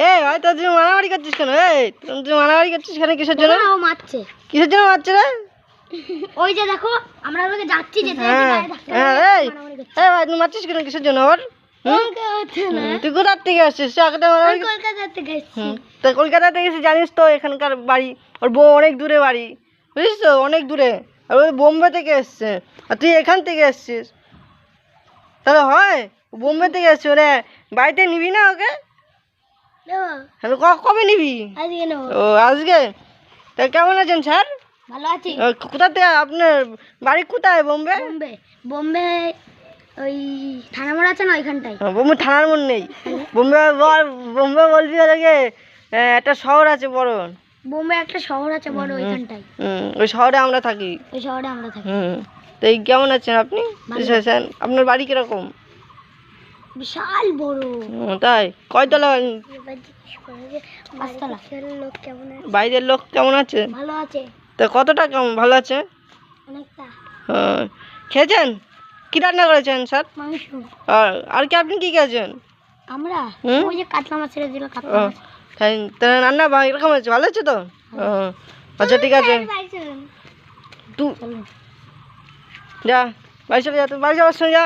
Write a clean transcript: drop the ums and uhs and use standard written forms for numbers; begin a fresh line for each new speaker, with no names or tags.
এই হয়তো তুই মারামারি করছিস কেন? এই তুই মারামারি করছিস কেন? কিসের জন্য?
ও মারছে।
কিসের জন্য মারছে রে?
ওই যে দেখো আমরা ওদিকে যাচ্ছি, যেতে
এই ভাই তুই মারছিস কেন? কিসের জন্য আবার? তুই কোথা থেকে আসছিস?
কলকাতা থেকে এসেছি।
তা কলকাতা থেকে এসে জানিস তো এখানকার বাড়ি, ওর বউ অনেক দূরে বাড়ি, বুঝিস তো, অনেক দূরে। আর ওই বোম্বে থেকে এসছে, আর তুই এখান থেকে এসছিস, তাহলে হয়? বোম্বে থেকে এসছে, ওরে বাড়িতে নিবি না ওকে? হ্যালো, কবে নিবি?
আজকে নেবো।
ও আজকে? তা কেমন আছেন স্যার?
ভালো আছি।
কোথা থেকে আপনার বাড়ি? কোথায়? বোম্বে?
বোম্বে। বোম্বে ওই থানা মোড় আছে না, ওইখানটাই।
বোম্বে থানার মোড় নেই। বোম্বে বোম্বে বলবি ওদেরকে একটা শহর আছে বড়।
বোম্বে একটা শহর আছে বড়, ওইখানটাই।
ওই শহরে আমরা থাকি।
ওই শহরে আমরা থাকি।
তো এই কেমন আছেন আপনি? আপনার বাড়ি কিরকম?
বিশাল বড়।
তাই? কয়তলা?
পাঁচতলা। লোক কেমন আছে?
বাইরের লোক কেমন আছে?
ভালো আছে।
তা কতটা কেমন ভালো আছে?
অনেকটা।
খেয়েছেন? কি রান্না করেছেন স্যার?
মাংস।
আর কি আপনি কি খেয়েছেন?
আমরা ওই যে কাতলা মাছ ছেড়ে দিল, কাতলা মাছ।
তা রান্না এরকম আছে, ভালো আছে তো? আচ্ছা ঠিক আছে, তুই যা বাড়ি চলে যা, তুই বাড়ি যাওয়ার সময় যা।